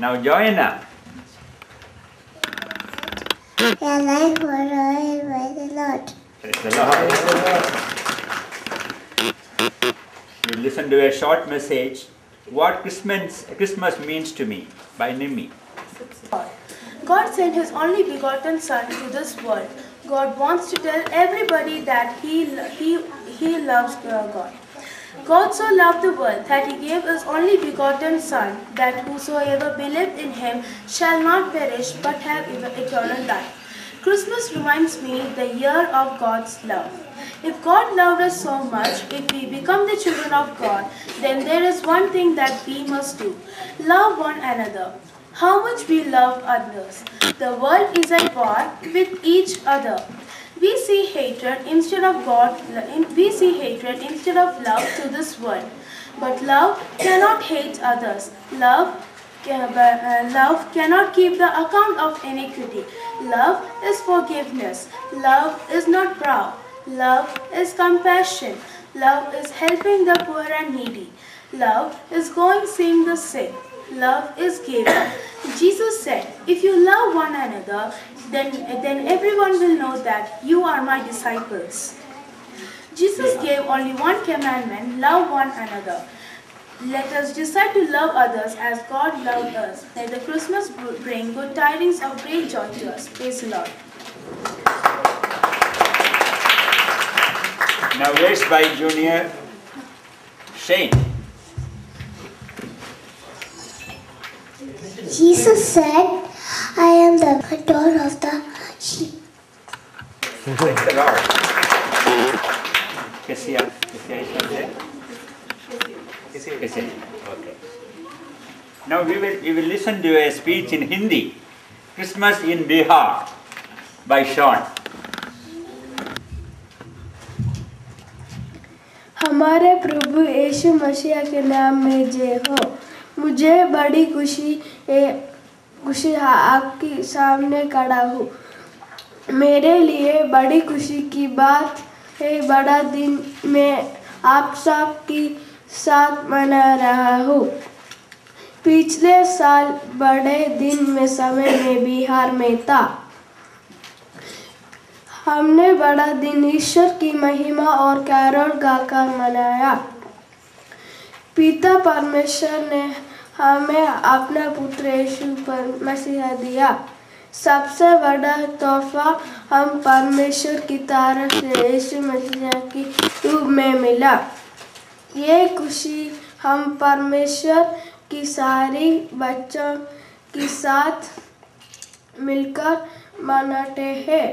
Now Joanna. Your life was royal by the Lord. Praise the Lord. You listen to a short message. What Christmas means to me by Nimi. God sent His only begotten Son to this world. God wants to tell everybody that He loves God. God so loved the world that He gave His only begotten Son, that whosoever believed in Him shall not perish but have eternal life. Christmas reminds me the year of God's love. If God loved us so much, if we become the children of God, then there is one thing that we must do: love one another. How much we love others. The world is at war with each other. We see hatred instead of love to this world. But love cannot hate others. Love cannot keep the account of iniquity. Love is forgiveness. Love is not proud. Love is compassion. Love is helping the poor and needy. Love is going seeing the sick. Love is giving. Jesus said, if you love one another, then everyone will know that you are my disciples. Jesus gave only one commandment: love one another. Let us decide to love others as God loved us. Let the Christmas bring good tidings of great joy to us. Praise the Lord. Now verse by Junior Shane. Jesus said, I am the door of the sheep. Praise the Lord. Kesia is not there? Kesia. Okay. Now we will listen to a speech in Hindi. Christmas in Bihar by Sean. हमारे प्रभु यीशु मसीह के नाम में जय हो। मुझे बड़ी खुशी आपके सामने खड़ा हूँ। मेरे लिए बड़ी खुशी की बात है, बड़ा दिन मैं आप सब के साथ मना रहा हूँ। पिछले साल बड़े दिन में समय में बिहार में था। हमने बड़ा दिन ईश्वर की महिमा और कैरोल गाकर मनाया। पिता परमेश्वर ने हमें अपना पुत्र यीशु मसीह दिया। सबसे बड़ा तोहफा हम परमेश्वर की तरफ से यीशु मसीह की रूप में मिला। ये खुशी हम परमेश्वर की सारी बच्चों के साथ मिलकर मनाते हैं।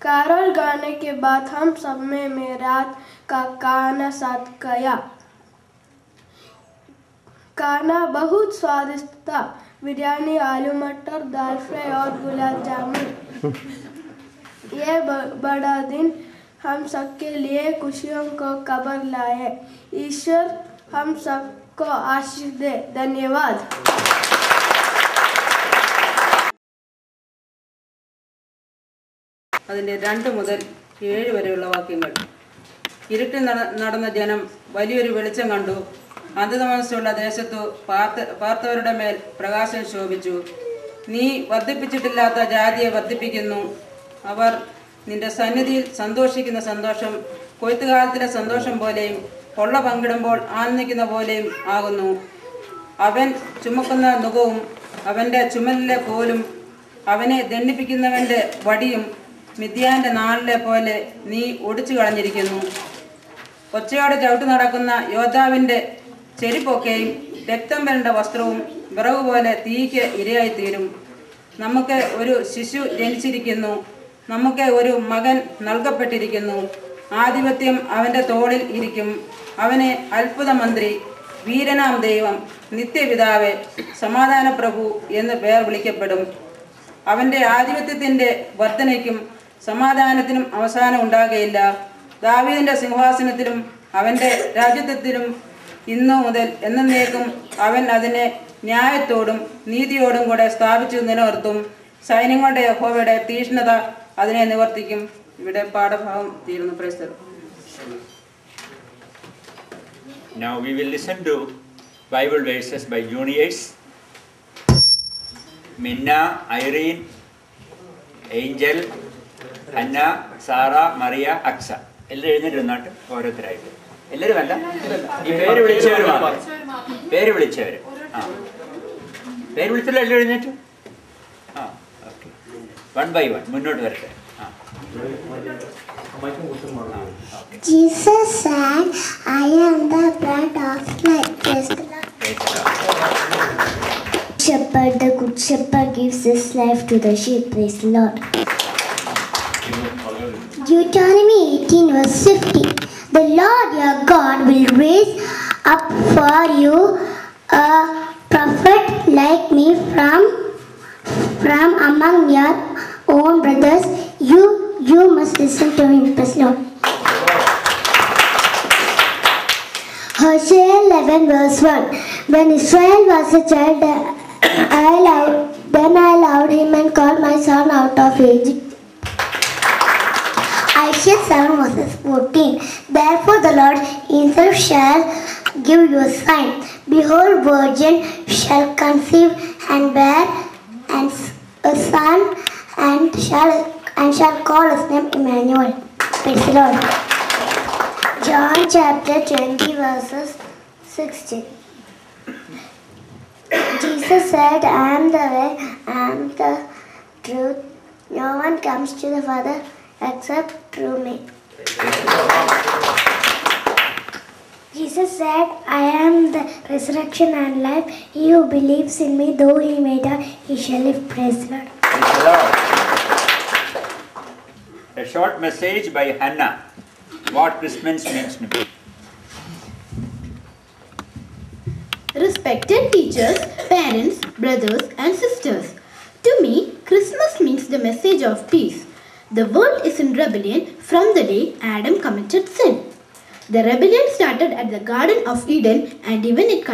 कैरोल गाने के बाद हम सब में रात का खाना साथ खाया। खाना बहुत स्वादिष्ट था। बिरयानी, आलू मटर, दाल फ्राई और गुलाब जामुन। ये बड़ा दिन हम सबके लिए खुशियों को खबर लाए। ईश्वर हम सबको आशीष दे। धन्यवाद। അതിൻ്റെ 2 മുതൽ 7 വരെയുള്ള വാക്യങ്ങൾ. ഇരുട്ടിൽ നടന്ന ജനം വലിയൊരു വെളിച്ചം കണ്ടു. അന്ധതമനസ്സുള്ള ദേശത്തു പാർത്തവരുടെ മേൽ പ്രകാശം ശോഭിച്ചു. നീ വർദ്ധിപ്പിച്ചിട്ടില്ലാത്ത ജാതിയെ വർദ്ധിപ്പിക്കുന്നു. അവർ നിന്റെ സന്നിധിയിൽ സന്തോഷിക്കുന്ന സന്തോഷം കൊയ്ത്തുകാലത്തിലെ സന്തോഷം പോലെയും കൊള്ള പങ്കിടുമ്പോൾ ആനന്ദിക്കുന്ന പോലെയും ആകുന്നു. അവൻ ചുമക്കുന്ന നുകവും അവൻ്റെ ചുമലിലെ കോലും അവനെ ദണ്ഡിപ്പിക്കുന്നവൻ്റെ വടിയും മിദ്യാന്റെ നാളിലെ പോലെ നീ ഒടിച്ചു കളഞ്ഞിരിക്കുന്നു. ഒച്ചയോടെ ചവിട്ടി നടക്കുന്ന യോദ്ധാവിൻ്റെ ചെരിപ്പൊക്കെയും രക്തം വരേണ്ട വസ്ത്രവും വിറക് പോലെ തീയ്ക്ക് ഇരയായിത്തീരും. നമുക്ക് ഒരു ശിശു ജനിച്ചിരിക്കുന്നു, നമുക്ക് ഒരു മകൻ നൽകപ്പെട്ടിരിക്കുന്നു. ആധിപത്യം അവൻ്റെ തോളിൽ ഇരിക്കും. അവനെ അത്ഭുത മന്ത്രി, വീരനാം ദൈവം, നിത്യപിതാവേ, സമാധാന പ്രഭു എന്ന് പേർ വിളിക്കപ്പെടും. അവൻ്റെ ആധിപത്യത്തിൻ്റെ വർധനയ്ക്കും സമാധാനത്തിനും അവസാനം ഉണ്ടാകുകയില്ല. ദാവീദിന്റെ സിംഹാസനത്തിലും അവൻ്റെ രാജ്യത്വത്തിലും ഇന്നു മുതൽ എന്നേക്കും അവൻ അതിനെ ന്യായത്തോടും നീതിയോടും കൂടെ സ്ഥാപിച്ചു നിലനിർത്തും. സൈന്യങ്ങളുടെ യഹോവയുടെ തീക്ഷ്ണത അതിനെ നിവർത്തിക്കും. ഇവിടെ പാഠഭാഗം തീരുന്നു. Praise the Lord. Now we will listen to Bible verses by juniors. Minna, Irene, Angel, Anna, Sarah, Maria, Aksa. Everyone is not for a thrive. Everyone, very rich. Very rich. Okay. One by one. Munot verse. Jesus said, I am the bread of life. Shepherd, the good shepherd, gives his life to the sheep. Praise the Lord. Deuteronomy 18 verse 50. The Lord your God will raise up for you a prophet like me from among your own brothers. You must listen to him. Praise the Lord. Hosea 11 verse 1. When Israel was a child, I loved him and called my son out of Egypt. Isaiah 7 verses 14. Therefore the Lord himself shall give you a sign. Behold, virgin shall conceive and bear a son and shall call his name Emmanuel. Praise the Lord. John chapter 20 verses 16. Jesus said, I am the way, I am the truth. No one comes to the Father except through me. Jesus said, I am the resurrection and life. He who believes in me, though he may die, he shall live. Praise the Lord. A short message by Hannah. What Christmas means to me. Respected teachers, parents, brothers and sisters. To me, Christmas means the message of peace. The world is in rebellion from the day Adam committed sin. The rebellion started at the Garden of Eden and even it